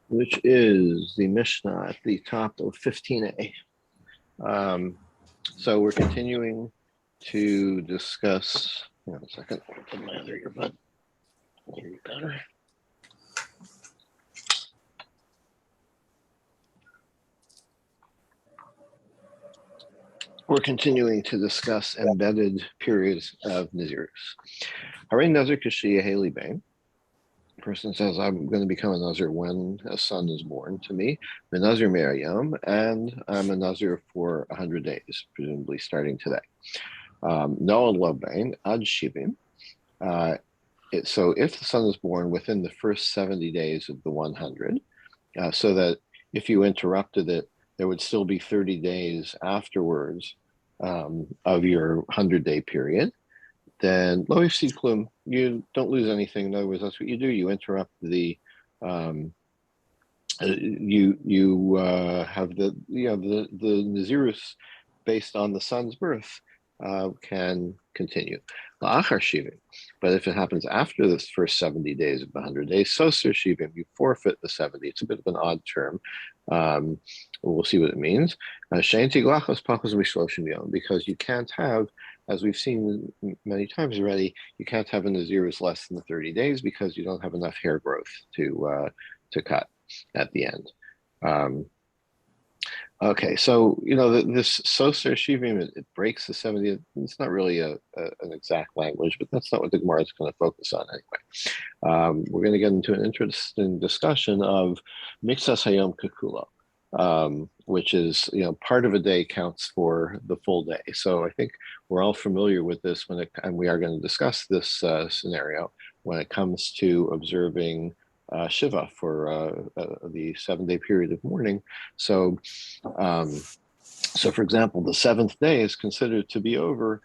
which is the Mishnah at the top of 15a. So we're continuing to discuss. Hang on a second. I'll put my other earbud. I'll hear you better. We're continuing to discuss embedded periods of Nazirus. Haray Nazir Kashia Haley Bain. Person says, I'm going to become a Nazir when a son is born to me, the Nazir Me'ayam, and I'm a Nazir for 100 days, presumably starting today. Noah Lobain, Ad Shivim. So if the son is born within the first 70 days of the 100, so that if you interrupted it, there would still be 30 days afterwards of your 100-day period, then lo yifsid klum, you don't lose anything. In other words, that's what you do. You interrupt the you have the Nazirus based on the son's birth can continue. But if it happens after the first 70 days of the 100 days, soser shivim, you forfeit the 70. It's a bit of an odd term. We'll see what it means. Because you can't have, as we've seen many times already, you can't have a Nazirus less than 30 days because you don't have enough hair growth to cut at the end. Okay, so this soser shivim, it breaks the 70. It's not really an exact language, but that's not what the Gemara is going to focus on anyway. We're going to get into an interesting discussion of mixas hayom kakula, which is part of a day counts for the full day. So I think we're all familiar with this and we are going to discuss this scenario when it comes to observing Shiva for the 7-day period of mourning. So, for example, the 7th day is considered to be over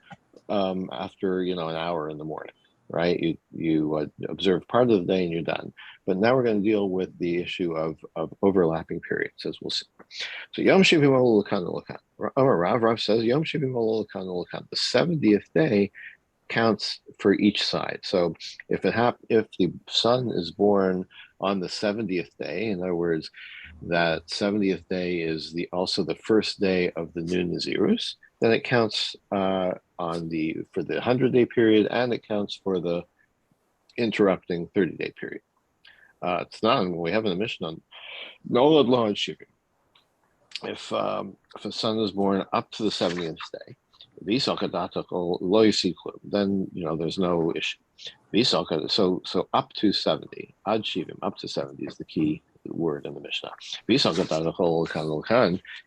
after an hour in the morning, right? You observe part of the day and you're done. But now we're going to deal with the issue of overlapping periods, as we'll see. So Yom Shivim Lakan. Rav says Yom Shivim Lakan. The 70th day counts for each side. So if the son is born on the 70th day, in other words, that 70th day is also the first day of the new Nazirus, then it counts for the 100-day period, and it counts for the interrupting 30-day period. It's not. We have a mission on Nolad Lo and Shivim. If a son is born up to the 70th day, then there's no issue. So up to 70, ad shivim, up to 70 is the key word in the Mishnah.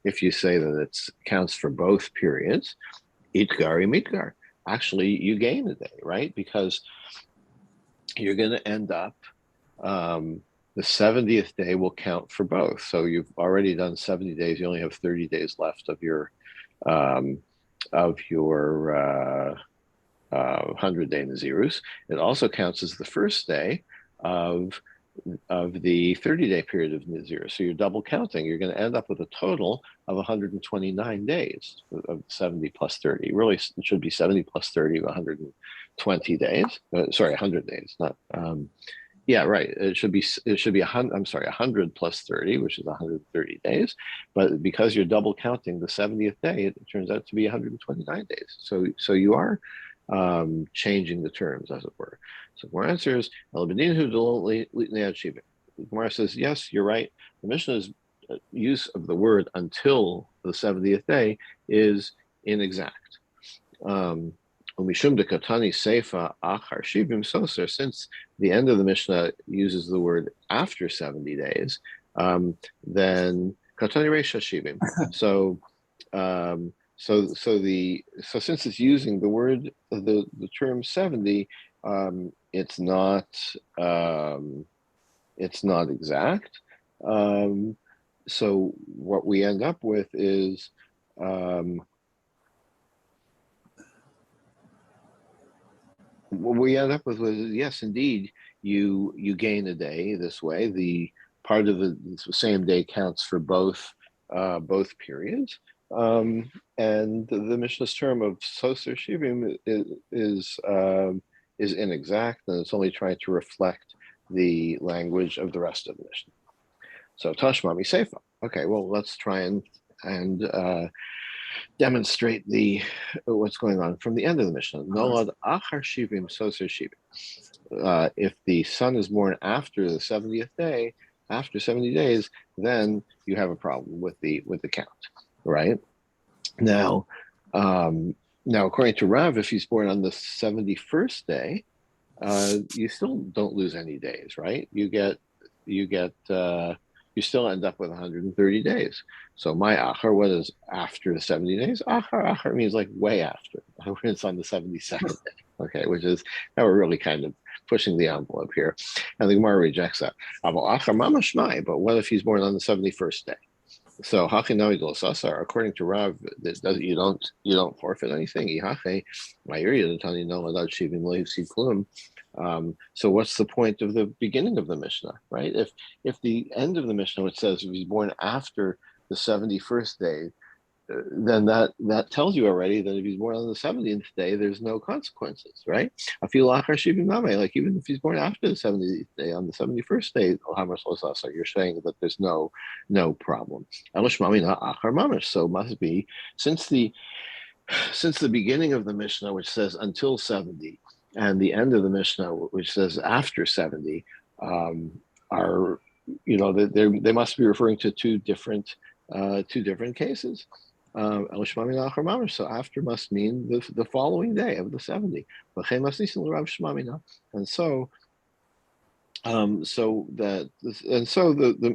If you say that it counts for both periods, itgari mitgar, actually you gain a day, right? Because you're going to end up the 70th day will count for both. So you've already done 70 days. You only have 30 days left of your 100-day Nazirus. It also counts as the first day of the 30-day period of Nazirus. So you're double counting. You're going to end up with a total of 129 days of 70 plus 30. Really, it should be 70 plus 30 of 120 days. 100 days, not. Yeah, right. It should be 100 plus 30, which is 130 days. But because you're double counting the 70th day, it turns out to be 129 days. So you are changing the terms, as it were. So the answer is, Gemara says, yes, you're right. The Mishnah's use of the word until the 70th day is inexact. Since the end of the Mishnah uses the word after 70 days, then katani reisha shivim. So since it's using the word, the term 70, it's not exact. So what we end up with is yes, indeed, you gain a day this way. The part of the same day counts for both periods. And the Mishnah's term of soser shivim is inexact, and it's only trying to reflect the language of the rest of the Mishnah. So Tashmami Seifa. Okay, well, let's try and demonstrate the what's going on from the end of the Mishnah. Nolad achar shivim soser shivim. If the son is born after the 70th day, after 70 days, then you have a problem with the count, right? Now, now according to Rav, if he's born on the 71st day, you still don't lose any days, right? You still end up with 130 days. So my achar, what is after the 70 days? Achar means like way after. It's on the 72nd day, okay, which is now we're really kind of pushing the envelope here. And the Gemara rejects that. But what if he's born on the 71st day? So hachinami glosasar, according to Rav, you don't forfeit anything. So what's the point of the beginning of the Mishnah, right? If the end of the Mishnah, which says if he's born after the 71st day, then that tells you already that if he's born on the 70th day, there's no consequences, right? I feel like even if he's born after the 70th day, on the 71st day, you're saying that there's no problem. So it must be since the beginning of the Mishnah, which says until 70, and the end of the Mishnah, which says after 70, are they must be referring to two different cases. So after must mean the following day of the 70. And so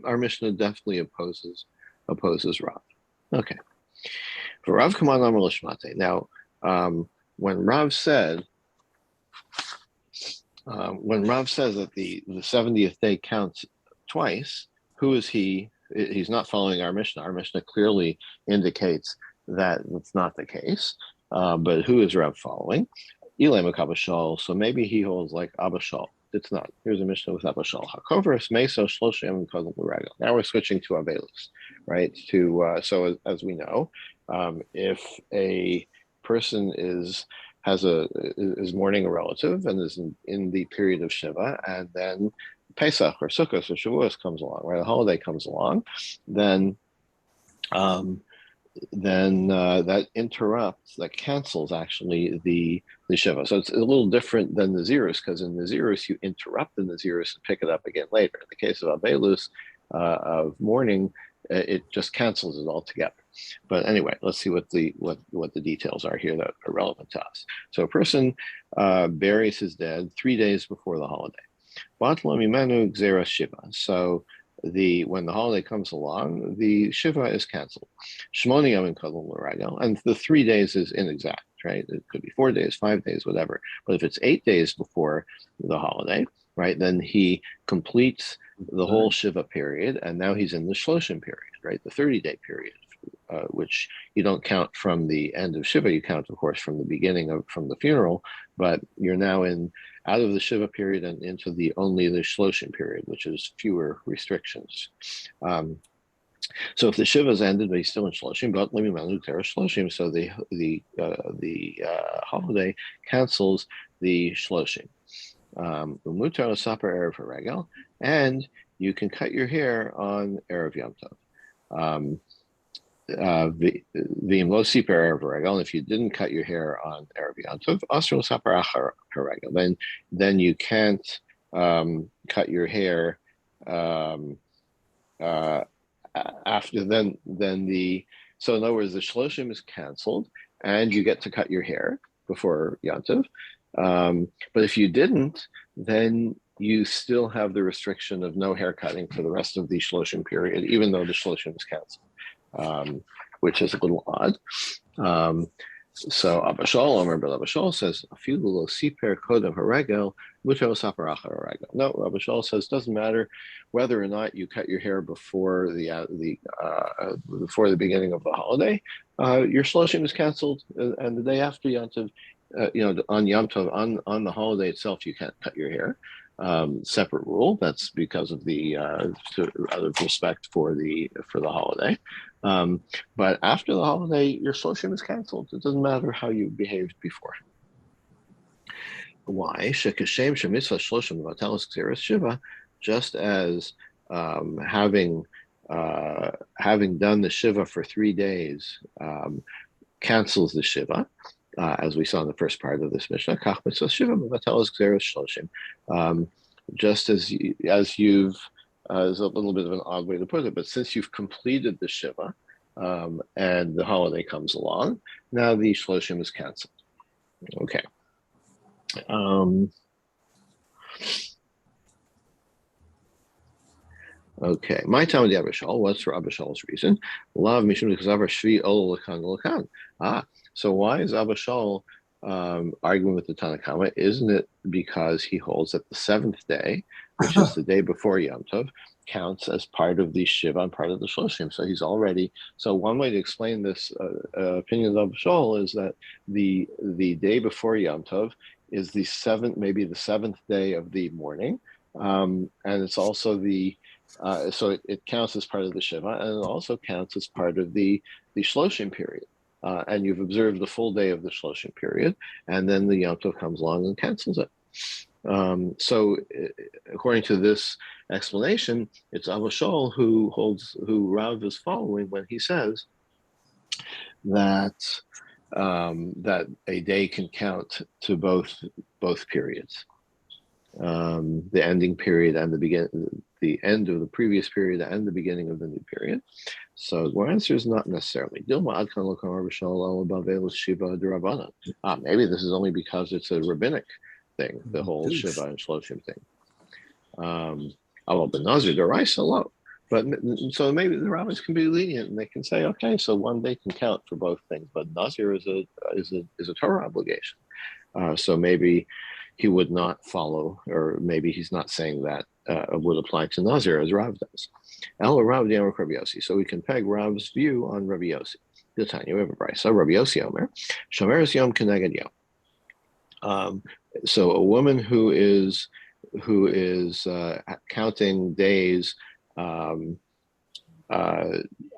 our Mishnah definitely opposes Rav. Okay. For Rav Kaman Amar Lishmate. Now, when Rav says that the 70th day counts twice, who is he? He's not following our Mishnah. Our Mishnah clearly indicates that it's not the case. But who is Rav following? Ilem Abashal. So maybe he holds like Abashal. It's not. Here's a Mishnah with Abashal. Hakoveris Meso Shloshim and Kodel L'Ragel. Now we're switching to Avelus, right? So as we know, if a person is mourning a relative and is in the period of Shiva, and then Pesach or Sukkot or Shavuos comes along, right? A holiday comes along, then that cancels actually the Shiva. So it's a little different than the Nazirus, because in the Nazirus you interrupt the Nazirus and pick it up again later. In the case of Avelus, of mourning, it just cancels it altogether. But anyway, let's see what the details are here that are relevant to us. So a person buries his dead 3 days before the holiday. So when the holiday comes along, the Shiva is canceled. And the 3 days is inexact, right? It could be 4 days, 5 days, whatever. But if it's 8 days before the holiday, right, then he completes the whole Shiva period, and now he's in the Shloshim period, right, the 30-day period, which you don't count from the end of Shiva, you count, of course, from the funeral, but you're now out of the Shiva period and into only the Shloshim period, which is fewer restrictions. So if the Shiva's ended, but he's still in Shloshim, but Shloshim, so the holiday cancels the Shloshim. And you can cut your hair on Erev Yom Tov. And if you didn't cut your hair on Erev Yom Tov, then you can't cut your hair after so in other words, the Shloshim is canceled and you get to cut your hair before Yom Tov. But if you didn't, then you still have the restriction of no hair cutting for the rest of the Shloshim period, even though the Shloshim is canceled, which is a little odd. So Abashal says, no, Abashal says doesn't matter whether or not you cut your hair before the beginning of the holiday. Your Shloshim is canceled, and the day after Yom Tov, on Yom Tov, on the holiday itself, you can't cut your hair. Separate rule. That's because of the out of respect for the holiday. But after the holiday, your Shloshim is canceled. It doesn't matter how you behaved before. Why? Just as having having done the Shiva for 3 days, cancels the Shiva, as we saw in the first part of this Mishnah. Just as you've, is a little bit of an odd way to put it, but since you've completed the Shiva, and the holiday comes along, now the Shloshim is canceled. Okay. Okay, my time with the Abishal. What's for Abishal's reason? Lav mishum d'chazavar shvi ol lakan lakan. So why is Abishal arguing with the Tanakama? Isn't it because he holds that the seventh day, which is the day before Yom Tov, counts as part of the Shiva and part of the Shloshim? So he's already. So one way to explain this opinion of Abishal is that the day before Yom Tov is the seventh, maybe the seventh day of the morning, and it's also the so it counts as part of the Shiva, and it also counts as part of the Shloshim period. And you've observed the full day of the Shloshim period, and then the Yom Tov comes along and cancels it. So according to this explanation, it's Avashol who Rav is following when he says that that a day can count to both periods, the ending period and the end of the previous period and the beginning of the new period. So the answer is not necessarily. Maybe this is only because it's a rabbinic thing, the whole Shiva and Shloshim thing. But Nazir deraisa lo. But so maybe the rabbis can be lenient and they can say, okay, so one day can count for both things, but Nazir is a Torah obligation. So maybe he would not follow, or maybe he's not saying that would apply to Nazir as Rav does. Rav Rabbi Yossi. So we can peg Rav's view on Rabbi Yossi. The Tanya, we have a brisa. Rabbi Yossi Omer, Shomeres Yom Keneged Yom. So a woman who is counting days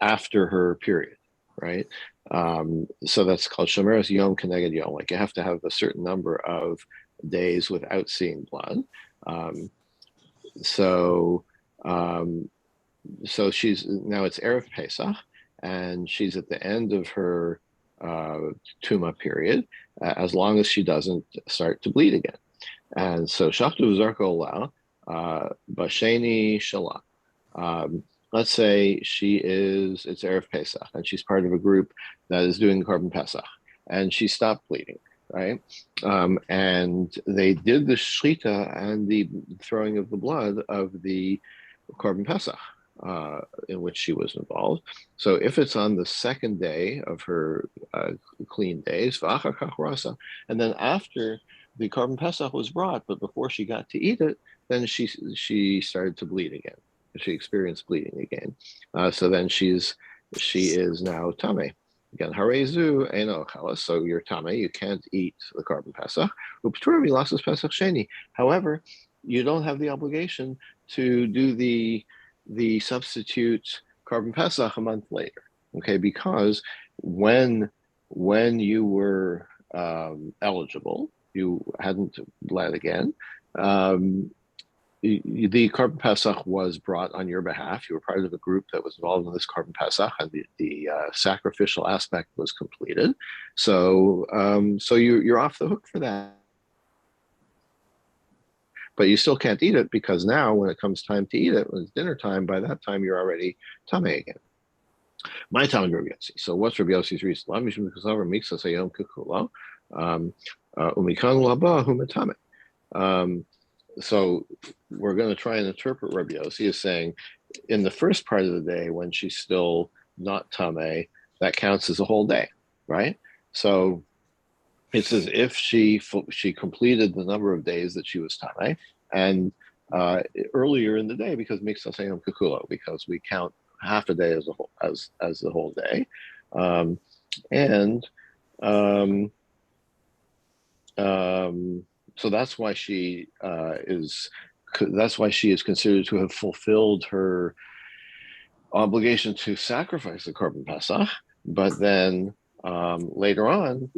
after her period, right? So that's called Shomeres Yom Keneged Yom. Like you have to have a certain number of days without seeing blood. So she's now, it's Erev Pesach, and she's at the end of her Tuma period, as long as she doesn't start to bleed again. And so Shachtu Zarko Ola, Basheni Shala. Let's say it's Erev Pesach, and she's part of a group that is doing Korban Pesach, and she stopped bleeding, right? And they did the Shlita and the throwing of the blood of the Korban Pesach, in which she was involved. So if it's on the second day of her clean days, and then after the Korban Pesach was brought, but before she got to eat it, then she started to bleed again. She experienced bleeding again. So then she is now Tameh. Again, Harezu Eno Chalas, so you're Tameh, you can't eat the Korban Pesach. Pesach Sheni. However, you don't have the obligation to do the substitute Korban Pesach a month later. Okay, because when you were eligible, you hadn't bled again. The Korban Pesach was brought on your behalf. You were part of a group that was involved in this Korban Pesach, and the sacrificial aspect was completed. So you're off the hook for that. But you still can't eat it, because now when it comes time to eat it, when it's dinner time, by that time you're already tamei again. My time Rabbi Yossi. So what's Rabbi Yossi's reason? So we're going to try and interpret Rabbi Yossi as saying, in the first part of the day, when she's still not tamei, that counts as a whole day, right? So it's as if she completed the number of days that she was tamei, and earlier in the day, because because we count half a day as a whole, as the whole day, so that's why she is considered to have fulfilled her obligation to sacrifice the Korban Pesach. But then later on,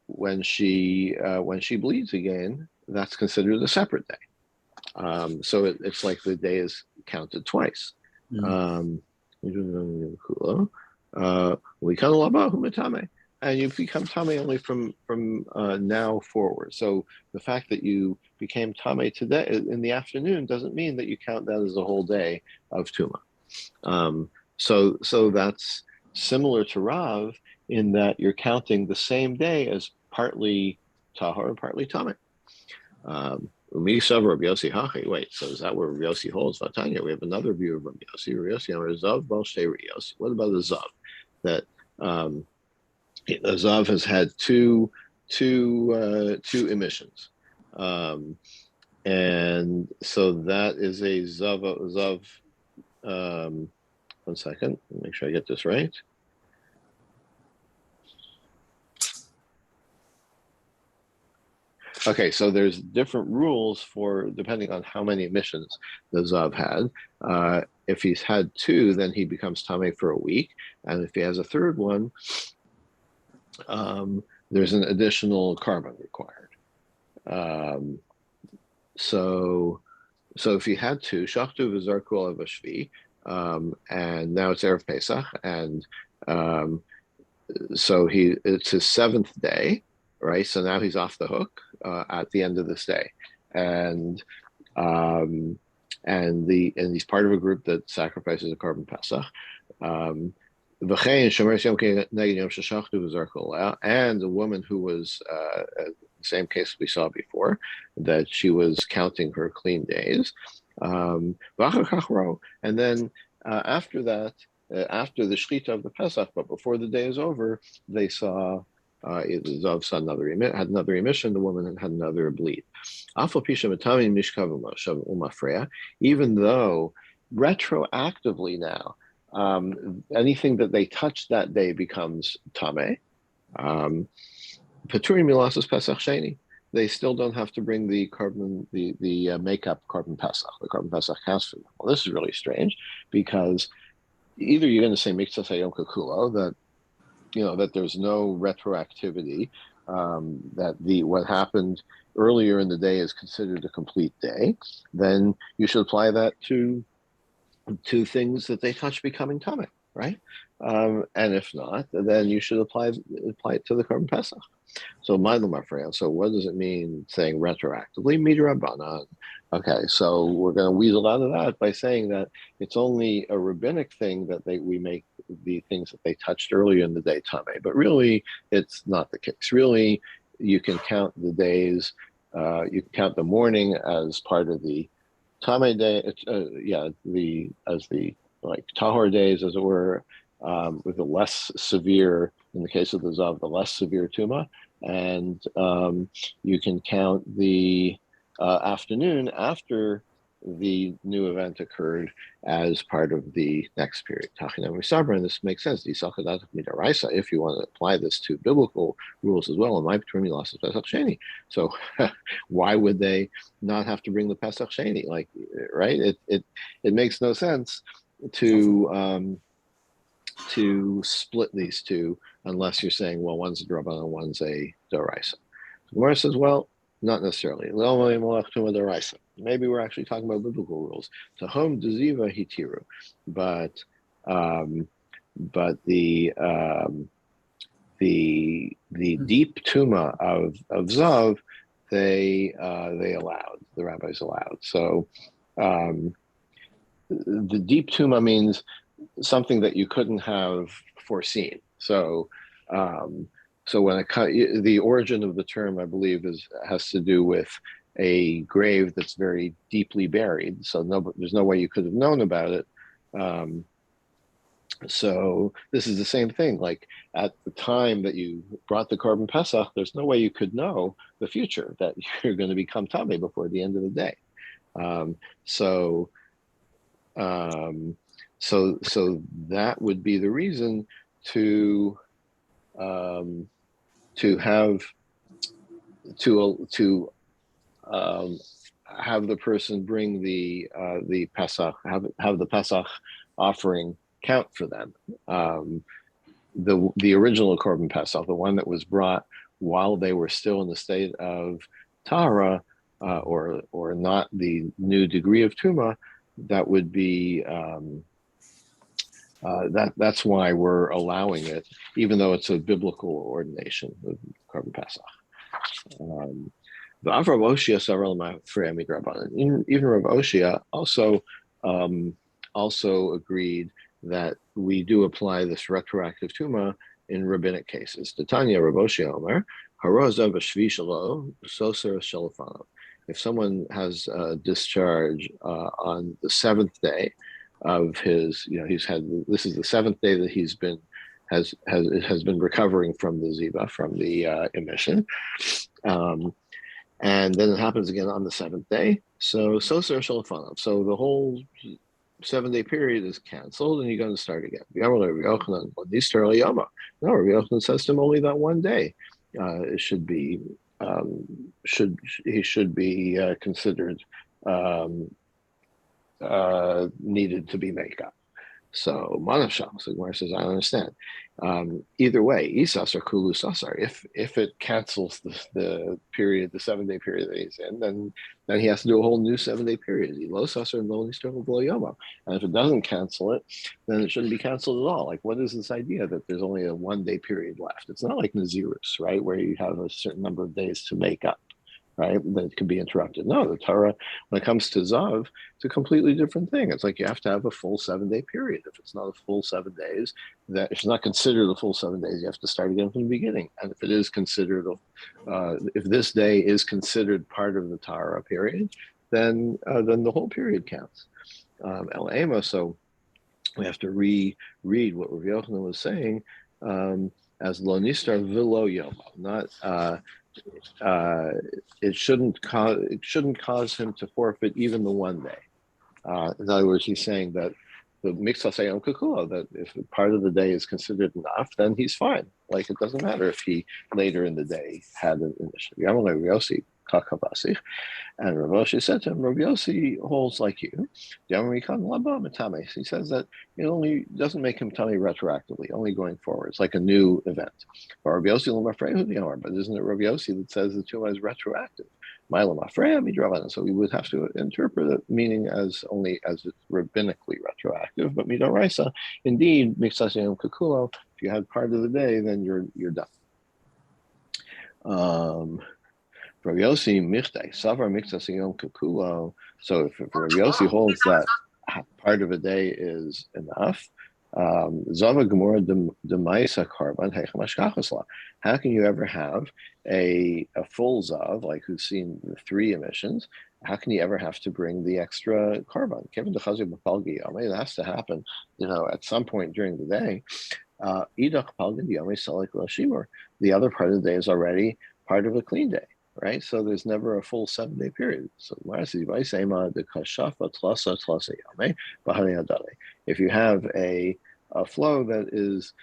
when she bleeds again, that's considered a separate day. It's like the day is counted twice. Um, we kind of and you become tame only from now forward. So the fact that you became tame today in the afternoon doesn't mean that you count that as a whole day of tuma. So that's similar to Rav in that you're counting the same day as partly tahor and partly tame. Wait, so is that where Rabbi Yossi holds? Vatanya, we have another view of Rabbi Yossi. Rabbi Yossi, Zav Bal Shtei Riyos. What about the Zav? That the Zav has had two emissions, and so that is a Zav. One second, make sure I get this right. Okay, so there's different rules for depending on how many emissions the Zav had. If he's had two, then he becomes Tame for a week. And if he has a third one, there's an additional carbon required. So if he had two, Shachtu v'zarku alav hashvi, and now it's Erev Pesach, and so it's his seventh day, right? So now he's off the hook at the end of this day, and he's part of a group that sacrifices a carbon Pesach. And the woman who was the same case we saw before, that she was counting her clean days. And then after that, after the Shechita of the Pesach, but before the day is over, they saw Zav saw had another emission, the woman had another bleed. Even though retroactively now, anything that they touch that day becomes Tame. Paturi Milasus Pesach Sheni. They still don't have to bring the carbon, the makeup carbon Pesach. The carbon Pesach counts for them. Well, this is really strange because either you're going to say Mikzas Hayom Kakulo, that that there's no retroactivity, that what happened earlier in the day is considered a complete day, then you should apply that to things that they touch becoming Tame, right? And if not, then you should apply it to the carbon Pesach. So so what does it mean saying retroactively? Midrabanan. Okay, so we're going to weasel out of that by saying that it's only a rabbinic thing that we make the things that they touched earlier in the day tame, but really it's not the case. Really, you can count the days, you can count the morning as part of the tame day. As the like tahor days, as it were, with the less severe, in the case of the zav, the less severe tuma, and you can count the afternoon after the new event occurred as part of the next period. And this makes sense. If you want to apply this to biblical rules as well, so why would they not have to bring the Pesach Sheni? Like, right? It makes no sense to split these two unless you're saying, well, one's a Draban and one's a Doraisa. The Gemara says, well, not necessarily. Maybe we're actually talking about biblical rules. To home deziva hitiru, but the deep tuma of zav they allowed, the rabbis allowed. So the deep tuma means something that you couldn't have foreseen. So when the origin of the term, I believe, has to do with a grave that's very deeply buried. So there's no way you could have known about it. So this is the same thing. Like at the time that you brought the Korban Pesach, there's no way you could know the future, that you're going to become Tameh before the end of the day. So that would be the reason to have the person bring the Pesach, have the Pesach offering count for them. The original Korban Pesach, the one that was brought while they were still in the state of Tahara, or not the new degree of tuma, that would be that's why we're allowing it, even though it's a biblical ordination of Korban Pesach. The Rav Oshia even Rav Oshia also agreed that we do apply this retroactive tuma in rabbinic cases. Tanya Rav Oshia Omer, Harozav Shvi Shalo, Soser Shalafano. If someone has a discharge on the seventh day of his, this is the seventh day that he's been has been recovering from the ziva, from the emission. And then it happens again on the seventh day. So Soser Shalafano. So the whole 7-day period is canceled, and you're going to start again. No, Rabbi Yochanan says to him only that one day. It should be he should be considered needed to be made up. So Manasham, so Gemara says, I understand. Either way, Isas or Kulu Sasar, if it cancels the period, the 7-day period that he's in, then he has to do a whole new 7-day period. Lo Sasar and Lo Nistar Below Yoma. And if it doesn't cancel it, then it shouldn't be canceled at all. Like, what is this idea that there's only a 1-day period left? It's not like Nazirus, right, where you have a certain number of days to make up, right, that could be interrupted. No, the Torah, when it comes to Zav, it's a completely different thing. It's like you have to have a full 7-day period. If it's not a full 7 days, that if it's not considered a full 7 days, you have to start again from the beginning. And if it is considered, if this day is considered part of the Torah period, then the whole period counts. El Ema, so we have to reread what Rav Yochanan was saying as Lo Nistar Vilo Yomo, not it shouldn't cause him to forfeit even the 1 day. In other words, he's saying that the Miksas Hayom Kukula, that if part of the day is considered enough, then he's fine. Like, it doesn't matter if he later in the day had an initiative. And Rav Oshia said to him, Rav Yossi holds like you. He says that it only doesn't make him tummy retroactively, only going forward. It's like a new event. But isn't it Rav Yossi that says the Tuma is retroactive? So we would have to interpret it meaning as only as it's rabbinically retroactive. But midoraisa, indeed, Miksas Yom Kukulo, if you had part of the day, then you're done. Rav Yossi Michtei Savar Miksas Yom Kukulo. So if Rav Yossi holds that part of a day is enough, Zava Gemara Demaisa Karban Heichamashkachasla. How can you ever have a full Zav, like who's seen the 3 emissions? How can you ever have to bring the extra Karban? It has to happen, at some point during the day. The other part of the day is already part of a clean day, right? So there's never a full 7-day period. So if you have a flow that is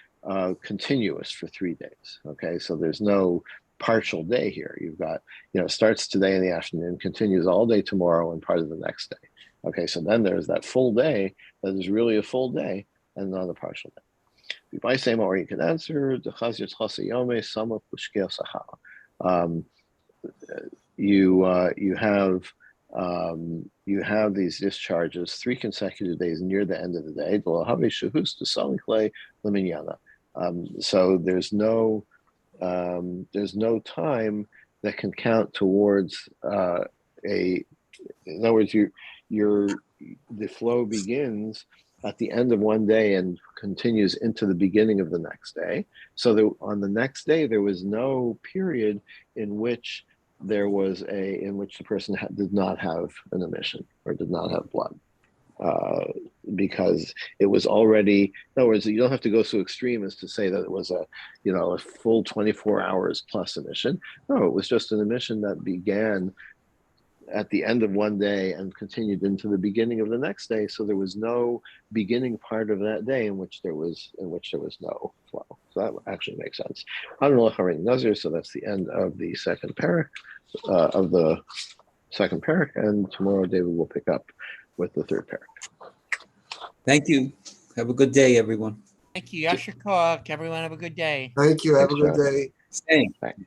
continuous for 3 days, okay, so there's no partial day here. You've got, starts today in the afternoon, continues all day tomorrow and part of the next day. Okay, so then there's that full day that is really a full day and not a partial day. Or you can answer the you have these discharges 3 consecutive days near the end of the day. So there's no time that can count towards in other words, the flow begins at the end of one day and continues into the beginning of the next day. So on the next day, there was no period in which the person did not have an emission or did not have blood, because it was already. In other words, you don't have to go so extreme as to say that it was a full 24 hours plus emission. No, it was just an emission that began at the end of one day and continued into the beginning of the next day. So there was no beginning part of that day in which there was no flow. So that actually makes sense. Nazir. So that's the end of the second parak and tomorrow David will pick up with the third parak. Thank you. Have a good day, everyone. Thank you. Yashar Koach. Everyone have a good day. Thank you. Have a good day. Same. Thanks.